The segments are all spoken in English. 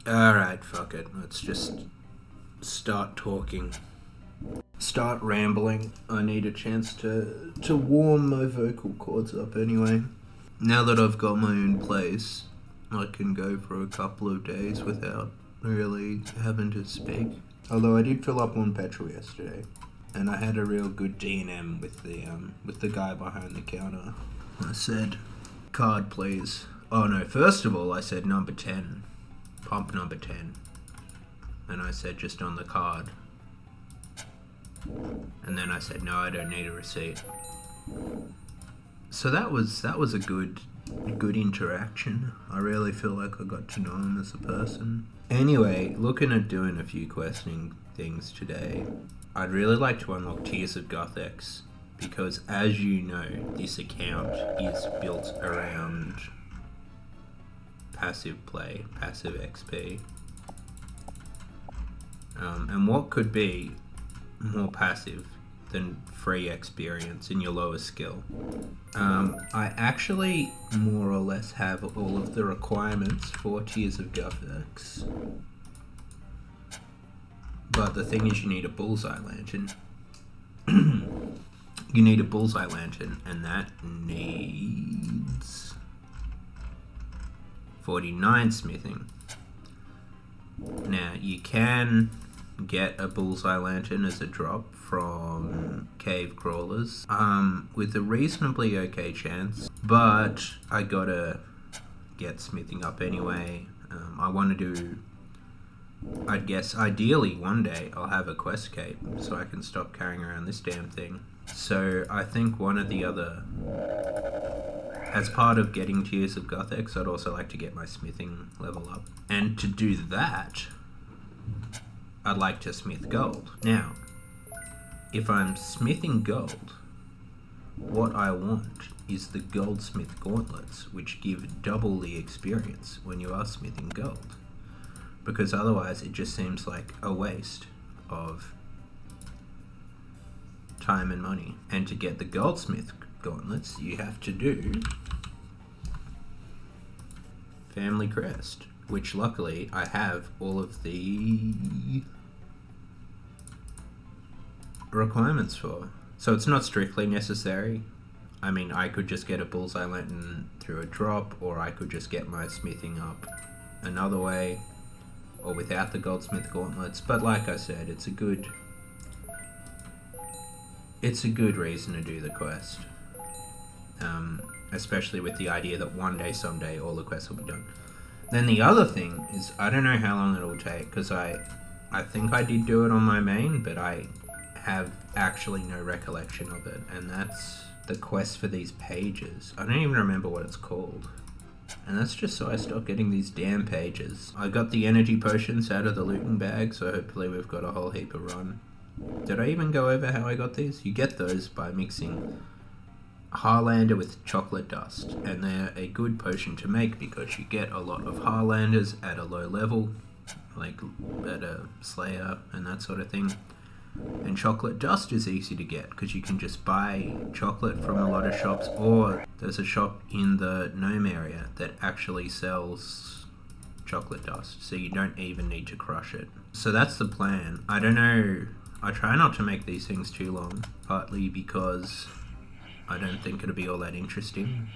Alright, fuck it. Let's just start talking. Start rambling. I need a chance to warm my vocal cords up anyway. Now that I've got my own place, I can go for a couple of days without really having to speak. Although I did fill up on petrol yesterday, and I had a real good D&M with the guy behind the counter. I said, "Card, please." Oh no, first of all I said number 10. Pump number 10. And I said just on the card. And then I said, no, I don't need a receipt. So that was a good interaction. I really feel like I got to know him as a person. Anyway, looking at doing a few questing things today, I'd really like to unlock Tears of Gothex, because as you know, this account is built around passive play, passive XP. And what could be more passive than free experience in your lowest skill? I actually more or less have all of the requirements for Tears of Gothex. But the thing is, you need a bullseye lantern. You need a bullseye lantern, and that needs 49 smithing. Now, you can get a bullseye lantern as a drop from cave crawlers with a reasonably okay chance, but I gotta get smithing up anyway. I want to do, I guess ideally one day I'll have a quest cape so I can stop carrying around this damn thing. So I think one of the other, as part of getting Tears of Gothex, I'd also like to get my smithing level up. And to do that, I'd like to smith gold. Now, if I'm smithing gold, what I want is the goldsmith gauntlets, which give double the experience when you are smithing gold. Because otherwise it just seems like a waste of time and money. And to get the goldsmith gauntlets, you have to do Family Crest, which luckily I have all of the requirements for. So it's not strictly necessary. I mean, I could just get a bullseye lantern through a drop, or I could just get my smithing up another way, or without the goldsmith gauntlets. But like I said, it's a good reason to do the quest. Especially with the idea that one day, someday, all the quests will be done. Then the other thing is, I don't know how long it'll take, because I think I did do it on my main, but I have actually no recollection of it, and that's the quest for these pages. I don't even remember what it's called. And that's just so I stop getting these damn pages. I got the energy potions out of the looting bag, so hopefully we've got a whole heap of run. Did I even go over how I got these? You get those by mixing Harlander with chocolate dust, and they're a good potion to make because you get a lot of Harlanders at a low level, like at a Slayer and that sort of thing. And chocolate dust is easy to get because you can just buy chocolate from a lot of shops, or there's a shop in the Gnome area that actually sells chocolate dust, so you don't even need to crush it. So that's the plan. I don't know, I try not to make these things too long, partly because I don't think it'll be all that interesting.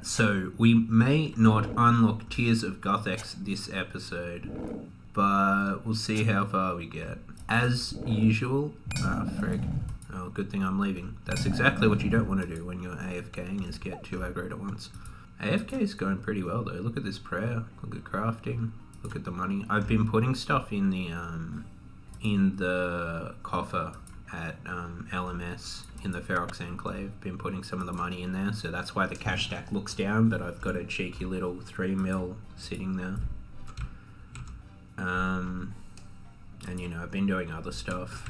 So we may not unlock Tears of Gothex this episode, but we'll see how far we get. As usual, frig. Oh, good thing I'm leaving. That's exactly what you don't want to do when you're AFKing, is get too aggroed at once. AFK is going pretty well though. Look at this prayer, look at crafting, look at the money. I've been putting stuff in the coffer at LMS in the Ferox Enclave. Been putting some of the money in there, so that's why the cash stack looks down, but I've got a cheeky little 3 mil sitting there. And you know, I've been doing other stuff.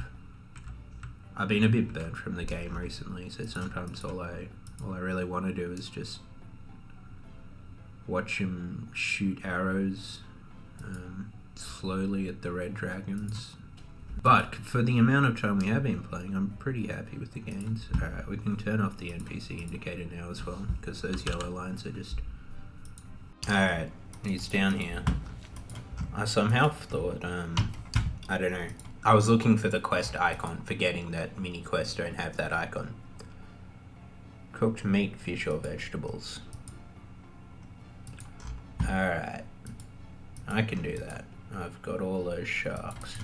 I've been a bit burnt from the game recently, so sometimes all I really want to do is just watch him shoot arrows slowly at the red dragons. But for the amount of time we have been playing, I'm pretty happy with the gains. Alright, we can turn off the NPC indicator now as well, because those yellow lines are just... Alright, he's down here. I somehow thought, I don't know. I was looking for the quest icon, forgetting that mini quests don't have that icon. Cooked meat, fish or vegetables. Alright. I can do that. I've got all those sharks.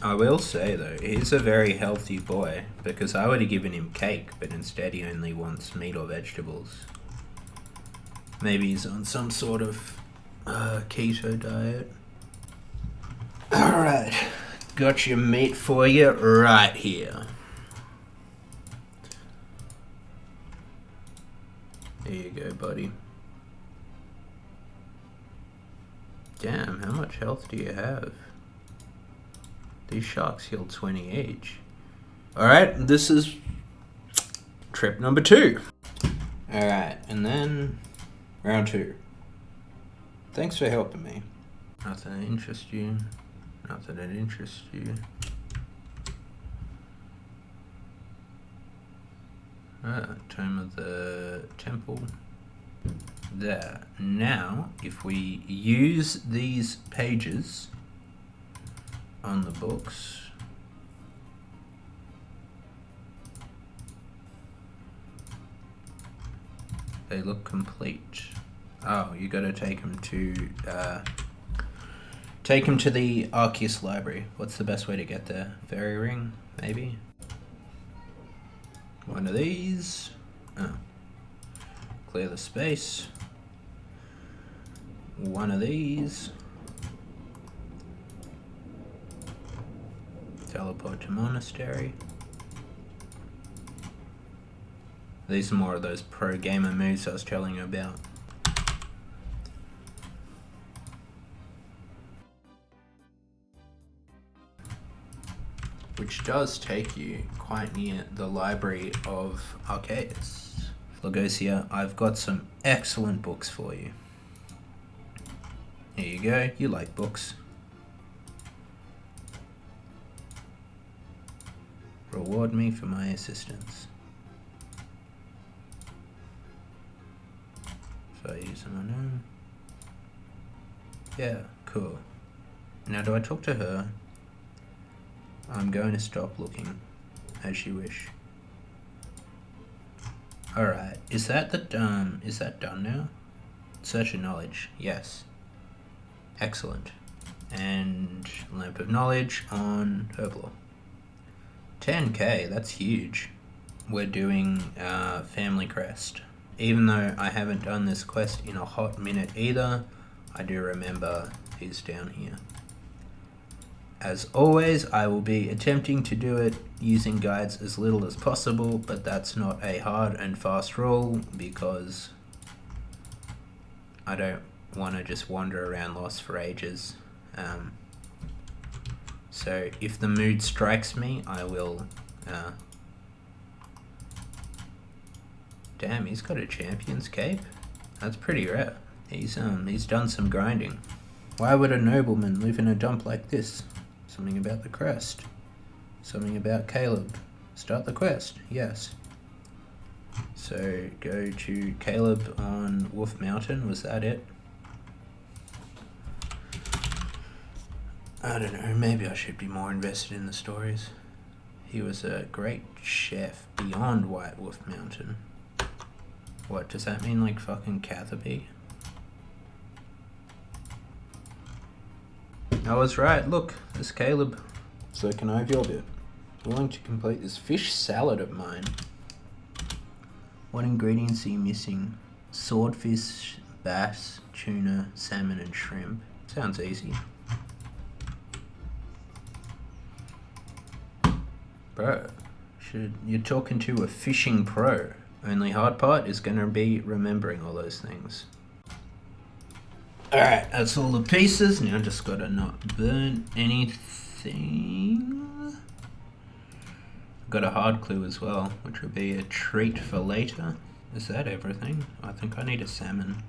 I will say though, he's a very healthy boy, because I would have given him cake, but instead he only wants meat or vegetables. Maybe he's on some sort of keto diet. Alright, got your meat for you right here. There you go, buddy. Damn, how much health do you have? These sharks heal 20 each. Alright, this is trip number 2. Alright, and then round 2. Thanks for helping me. Nothing that interests you. Nothing that interests you. Tome of the Temple. There. Now, if we use these pages on the books, they look complete. Oh, you gotta take them to the Arceus library. What's the best way to get there? Fairy ring, maybe? One of these. Oh. Clear the space. One of these. Teleport to monastery. These are more of those pro gamer moves I was telling you about. Which does take you quite near the library of Arceus. Phlogosia, I've got some excellent books for you. Here you go, you like books. Reward me for my assistance. If I use them on him. Yeah, cool. Now do I talk to her? I'm going to stop looking, as you wish. Alright, is that done now? Search of knowledge, yes. Excellent. And Lamp of Knowledge on Herblore. 10k, that's huge. We're doing Family Crest. Even though I haven't done this quest in a hot minute either, I do remember he's down here. As always, I will be attempting to do it using guides as little as possible, but that's not a hard and fast rule because I don't want to just wander around lost for ages. So if the mood strikes me, I will... Damn, he's got a champion's cape? That's pretty rare. He's done some grinding. Why would a nobleman live in a dump like this? Something about the Crest. Something about Caleb. Start the quest, yes. So go to Caleb on Wolf Mountain, was that it? I don't know, maybe I should be more invested in the stories. He was a great chef beyond White Wolf Mountain. What, does that mean like fucking Catherby? I was right, look, there's Caleb. So can I have your bit? Willing to complete this fish salad of mine. What ingredients are you missing? Swordfish, bass, tuna, salmon and shrimp. Sounds easy. Bro, you're talking to a fishing pro. Only hard part is gonna be remembering all those things. Alright, that's all the pieces. Now just gotta not burn anything. Got a hard clue as well, which would be a treat for later. Is that everything? I think I need a salmon.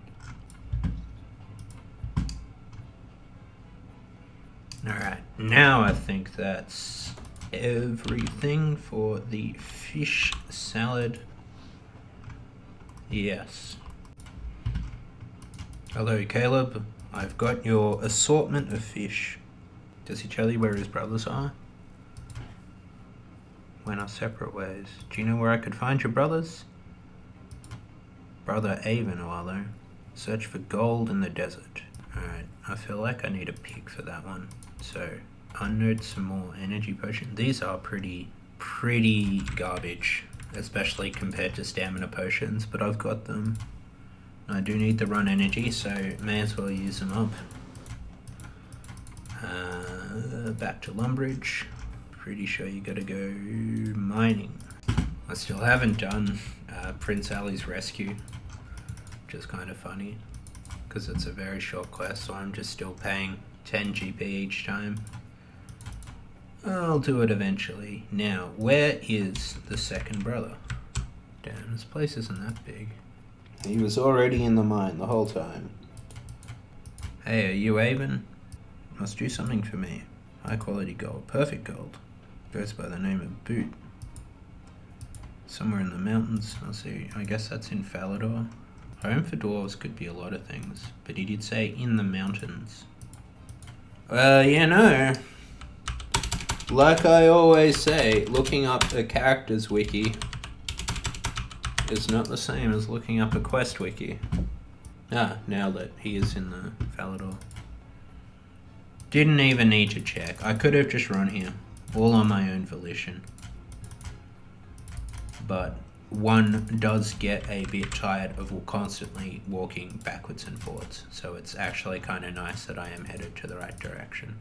Alright, now I think that's everything for the fish salad. Yes. Hello, Caleb. I've got your assortment of fish. Does he tell you where his brothers are? Went our separate ways. Do you know where I could find your brothers? Brother Avonwallow. Search for gold in the desert. Alright, I feel like I need a pick for that one. So, unload some more energy potions. These are pretty garbage, especially compared to stamina potions, but I've got them. I do need to run energy, so may as well use them up. Back to Lumbridge. Pretty sure you gotta go mining. I still haven't done Prince Ali's rescue, which is kind of funny because it's a very short quest, so I'm just still paying 10 GP each time. I'll do it eventually. Now, where is the second brother? Damn, this place isn't that big. He was already in the mine the whole time. Hey, are you Avon? Must do something for me. High quality gold. Perfect gold. Goes by the name of Boot. Somewhere in the mountains. I'll see. I guess that's in Falador. Home for dwarves could be a lot of things, but he did say in the mountains. Well, you know, like I always say, looking up a characters wiki is not the same as looking up a quest wiki. Ah, nailed it. He is in the Falador. Didn't even need to check. I could have just run here, all on my own volition. But one does get a bit tired of constantly walking backwards and forwards, so it's actually kind of nice that I am headed to the right direction.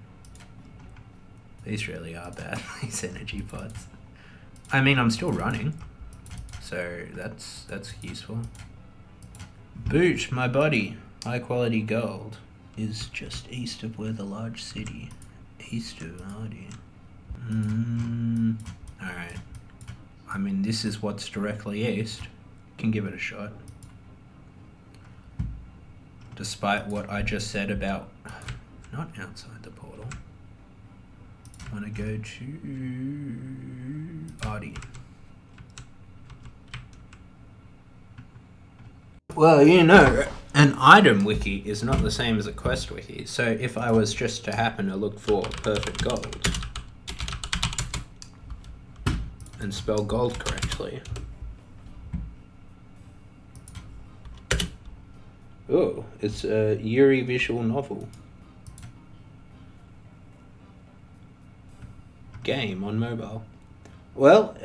These really are bad, these energy pods. I mean, I'm still running, so that's useful. Boot, my buddy, high quality gold, is just east of where the large city, east of Ardy. Alright. I mean, this is what's directly east. Can give it a shot. Despite what I just said about not outside the portal. I want to go to Ardy. Well, you know, an item wiki is not the same as a quest wiki, so if I was just to happen to look for perfect gold and spell gold correctly. Oh, it's a Yuri visual novel. Game on mobile. Well,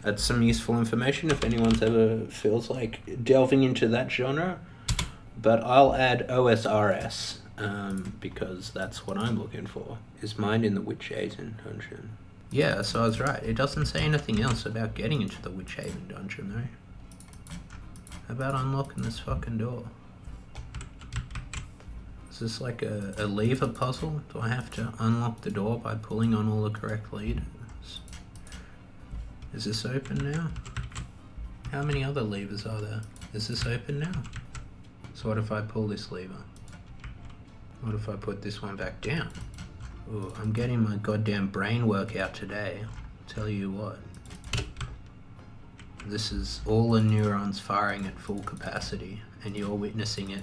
that's some useful information if anyone's ever feels like delving into that genre. But I'll add OSRS, because that's what I'm looking for. Is mined in the Witch Haven dungeon. Yeah, so I was right. It doesn't say anything else about getting into the Witch Haven dungeon, though. How about unlocking this fucking door? Is this like a lever puzzle? Do I have to unlock the door by pulling on all the correct levers? Is this open now? How many other levers are there? Is this open now? So what if I pull this lever? What if I put this one back down? Ooh, I'm getting my goddamn brain workout today. Tell you what. This is all the neurons firing at full capacity, and you're witnessing it.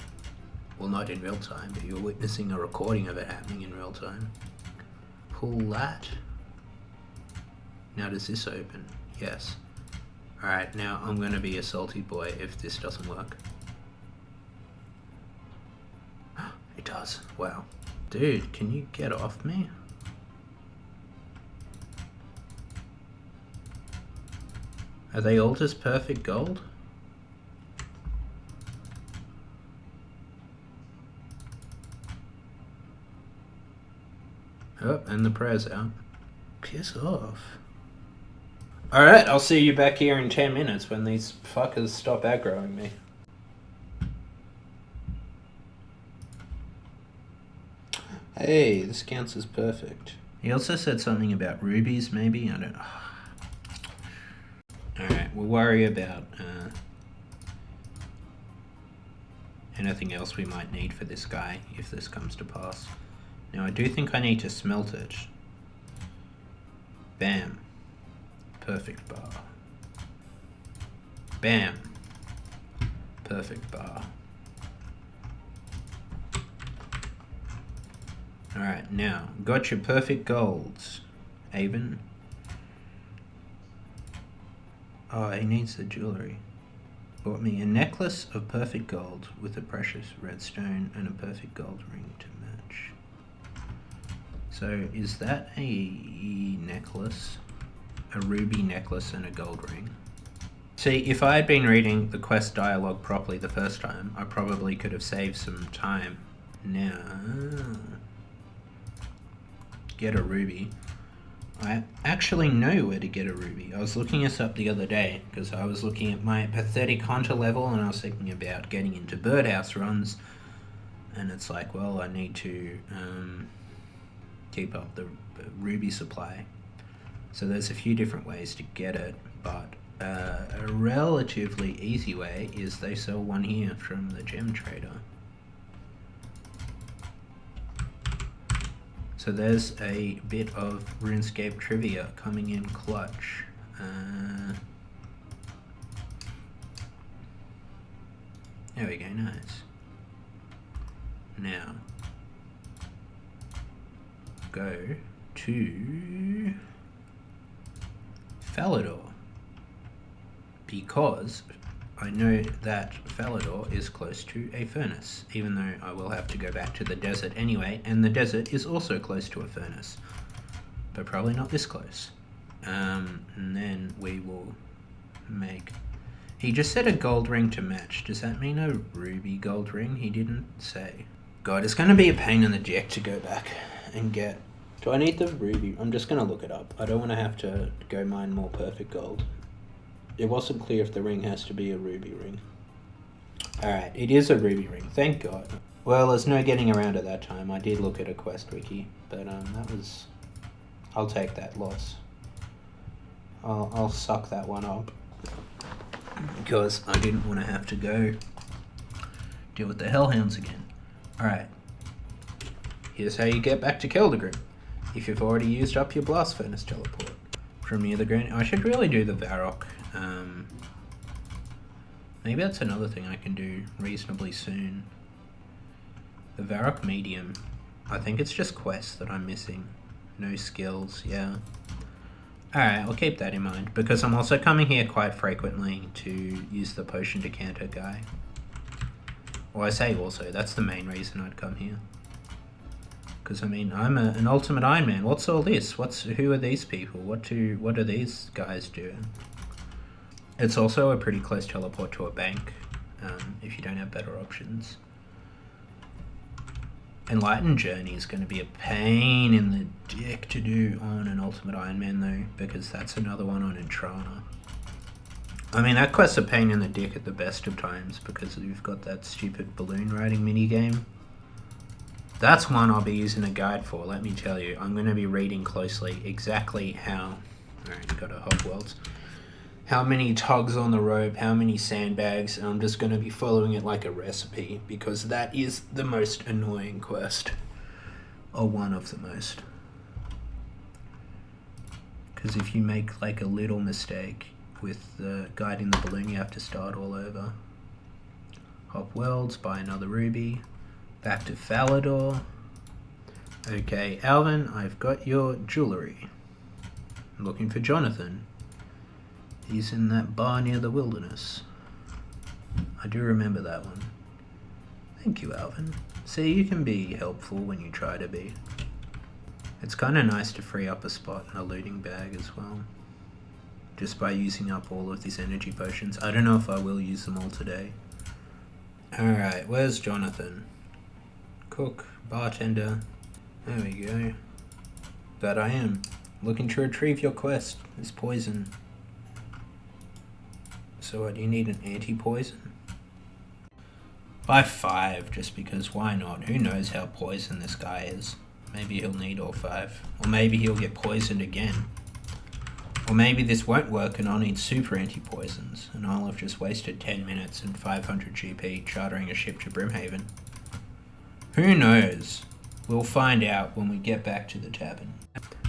Well, not in real time, but you're witnessing a recording of it happening in real time. Pull that. Now does this open? Yes. Alright, now I'm gonna be a salty boy if this doesn't work. It does. Wow. Dude, can you get off me? Are they all just perfect gold? Oh, and the prayer's out. Piss off. Alright, I'll see you back here in 10 minutes when these fuckers stop aggroing me. Hey, this counts as perfect. He also said something about rubies, maybe? I don't know. Alright, we'll worry about anything else we might need for this guy if this comes to pass. Now, I do think I need to smelt it. Bam. Perfect bar. Bam. Perfect bar. Alright, now, got your perfect golds, Avon. Oh, he needs the jewellery. Bought me a necklace of perfect gold with a precious red stone and a perfect gold ring to match. So, is that a necklace? A ruby necklace and a gold ring? See, if I had been reading the quest dialogue properly the first time, I probably could have saved some time. Now, get a ruby. I actually know where to get a ruby. I was looking this up the other day because I was looking at my pathetic hunter level and I was thinking about getting into birdhouse runs, and it's like, well, I need to keep up the ruby supply. So there's a few different ways to get it, but a relatively easy way is they sell one here from the gem trader. So there's a bit of RuneScape trivia coming in clutch. There we go, nice. Now, go to Falador, because I know that Falador is close to a furnace, even though I will have to go back to the desert anyway, and the desert is also close to a furnace, but probably not this close. And then we will make... He just said a gold ring to match. Does that mean a ruby gold ring? He didn't say. God, it's going to be a pain in the dick to go back and get... Do I need the ruby? I'm just going to look it up. I don't want to have to go mine more perfect gold. It wasn't clear if the ring has to be a ruby ring. Alright, it is a ruby ring, thank God. Well, there's no getting around it that time. I did look at a quest wiki, but that was... I'll take that loss. I'll suck that one up. Because I didn't want to have to go deal with the Hellhounds again. Alright. Here's how you get back to Keldagrim. If you've already used up your blast furnace teleport. From near the ground. I should really do the Varrock. Maybe that's another thing I can do reasonably soon. The Varrock medium. I think it's just quests that I'm missing. No skills, yeah. Alright, I'll keep that in mind, because I'm also coming here quite frequently to use the potion decanter guy. Well, I say also, that's the main reason I'd come here. Because, I mean, I'm an ultimate Iron Man. What's all this? Who are these people? What do these guys do? It's also a pretty close teleport to a bank, if you don't have better options. Enlightened Journey is going to be a pain in the dick to do on an Ultimate Iron Man though, because that's another one on Entrana. I mean, that quest's a pain in the dick at the best of times, because you've got that stupid balloon riding minigame. That's one I'll be using a guide for, let me tell you. I'm going to be reading closely exactly how... Alright, got a hot welds. How many tugs on the rope, how many sandbags, and I'm just going to be following it like a recipe, because that is the most annoying quest. Or one of the most. Because if you make like a little mistake with guiding the balloon, you have to start all over. Hop welds, buy another ruby. Back to Falador. Okay, Alvin, I've got your jewellery. I'm looking for Jonathan. He's in that bar near the wilderness. I do remember that one. Thank you, Alvin. See, you can be helpful when you try to be. It's kind of nice to free up a spot in a looting bag as well. Just by using up all of these energy potions. I don't know if I will use them all today. Alright, where's Jonathan? Cook, bartender. There we go. That I am. Looking to retrieve your quest. It's poison. So what, do you need an anti-poison? By 5, just because why not? Who knows how poisoned this guy is. Maybe he'll need all 5. Or maybe he'll get poisoned again. Or maybe this won't work and I'll need super anti-poisons. And I'll have just wasted 10 minutes and 500 GP chartering a ship to Brimhaven. Who knows? We'll find out when we get back to the tavern.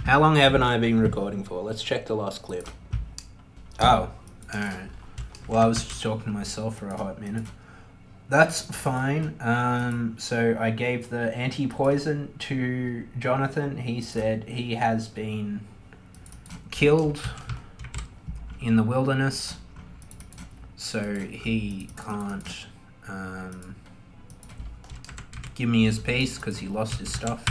How long haven't I been recording for? Let's check the last clip. Oh, alright. Well, I was just talking to myself for a hot minute. That's fine. So I gave the anti-poison to Jonathan. He said he has been killed in the wilderness, so he can't give me his piece because he lost his stuff.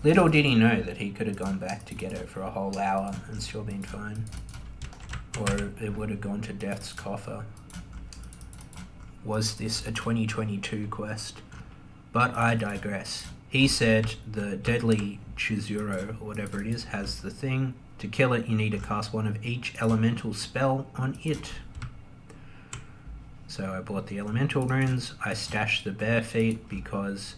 Little did he know that he could have gone back to get it for a whole hour and still been fine. Or it would have gone to Death's Coffer. Was this a 2022 quest? But I digress. He said the deadly Chizuru, or whatever it is, has the thing. To kill it, you need to cast one of each elemental spell on it. So I bought the elemental runes. I stashed the bare feet because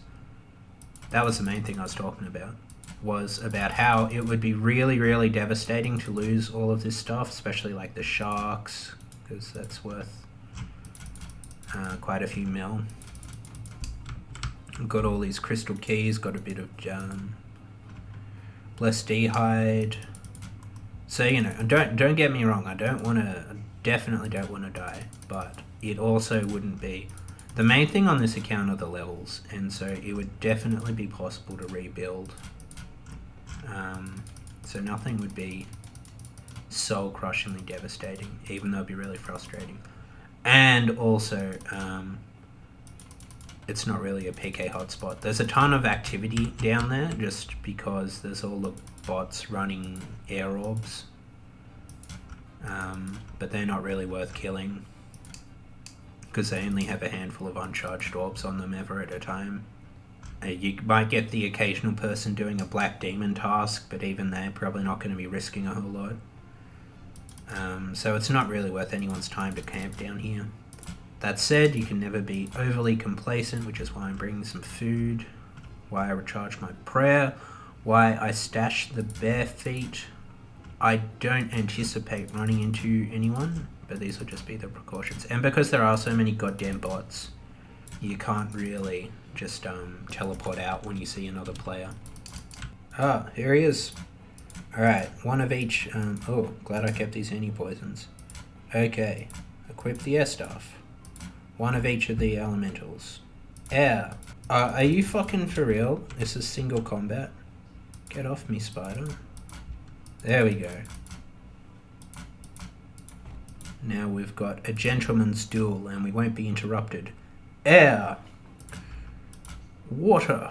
that was the main thing I was talking about. Was about how it would be really, really devastating to lose all of this stuff, especially like the sharks, because that's worth quite a few mil. Got all these crystal keys, got a bit of blessed hide. So, you know, don't get me wrong, I definitely don't want to die, but it also wouldn't be. The main thing on this account are the levels, and so it would definitely be possible to rebuild. So nothing would be soul-crushingly devastating, even though it'd be really frustrating. And also, it's not really a PK hotspot. There's a ton of activity down there just because there's all the bots running air orbs. But they're not really worth killing because they only have a handful of uncharged orbs on them ever at a time. You might get the occasional person doing a black demon task, but even they're probably not going to be risking a whole lot. So it's not really worth anyone's time to camp down here. That said, you can never be overly complacent, which is why I'm bringing some food, why I recharge my prayer, why I stash the bare feet. I don't anticipate running into anyone, but these will just be the precautions. And because there are so many goddamn bots, you can't really just teleport out when you see another player. Ah, here he is. Alright, one of each. Oh, glad I kept these anti-poisons. Okay, equip the air staff. One of each of the elementals. Air. Are you fucking for real? This is single combat. Get off me, spider. There we go. Now we've got a gentleman's duel and we won't be interrupted. Air. Water.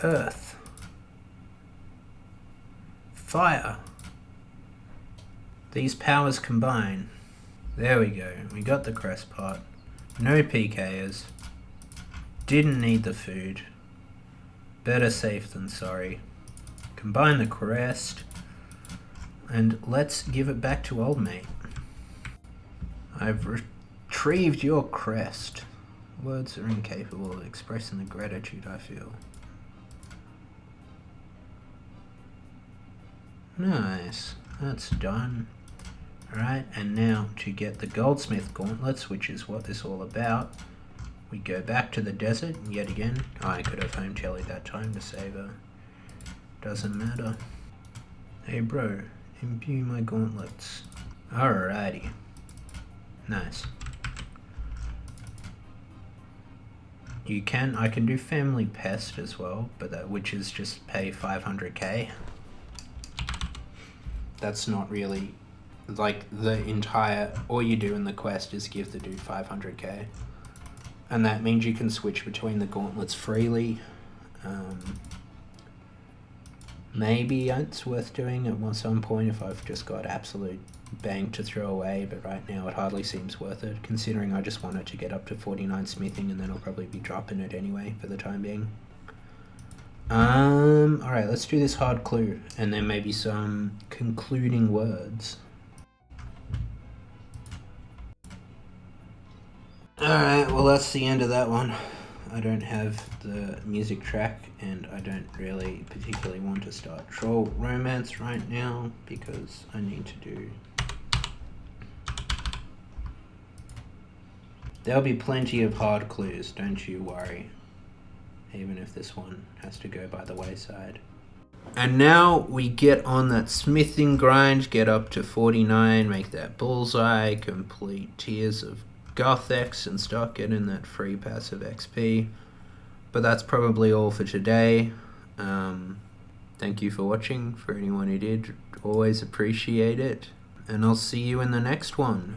Earth. Fire. These powers combine. There we go. We got the Crest part. No PKers. Didn't need the food. Better safe than sorry. Combine the Crest. And let's give it back to old mate. I've retrieved your Crest. Words are incapable of expressing the gratitude I feel. Nice. That's done. Alright, and now to get the Goldsmith Gauntlets, which is what this is all about, we go back to the desert yet again. Oh, I could have home tellied that time to save her. Doesn't matter. Hey bro, imbue my gauntlets. Alrighty. Nice. I can do Family Pest as well, but which is just pay 500k. That's not really, like, the entire, all you do in the quest is give the dude 500k. And that means you can switch between the gauntlets freely. Maybe it's worth doing at some point if I've just got absolute bang to throw away, but right now it hardly seems worth it, considering I just wanted to get up to 49 smithing and then I'll probably be dropping it anyway for the time being. Alright, let's do this hard clue and then maybe some concluding words. Alright, well that's the end of that one. I don't have the music track and I don't really particularly want to start troll romance right now because I need to do... There'll be plenty of hard clues, don't you worry. Even if this one has to go by the wayside. And now we get on that smithing grind, get up to 49, make that bullseye, complete Tears of Goth-X and start getting that free passive XP. But that's probably all for today. Thank you for watching. For anyone who did, always appreciate it. And I'll see you in the next one.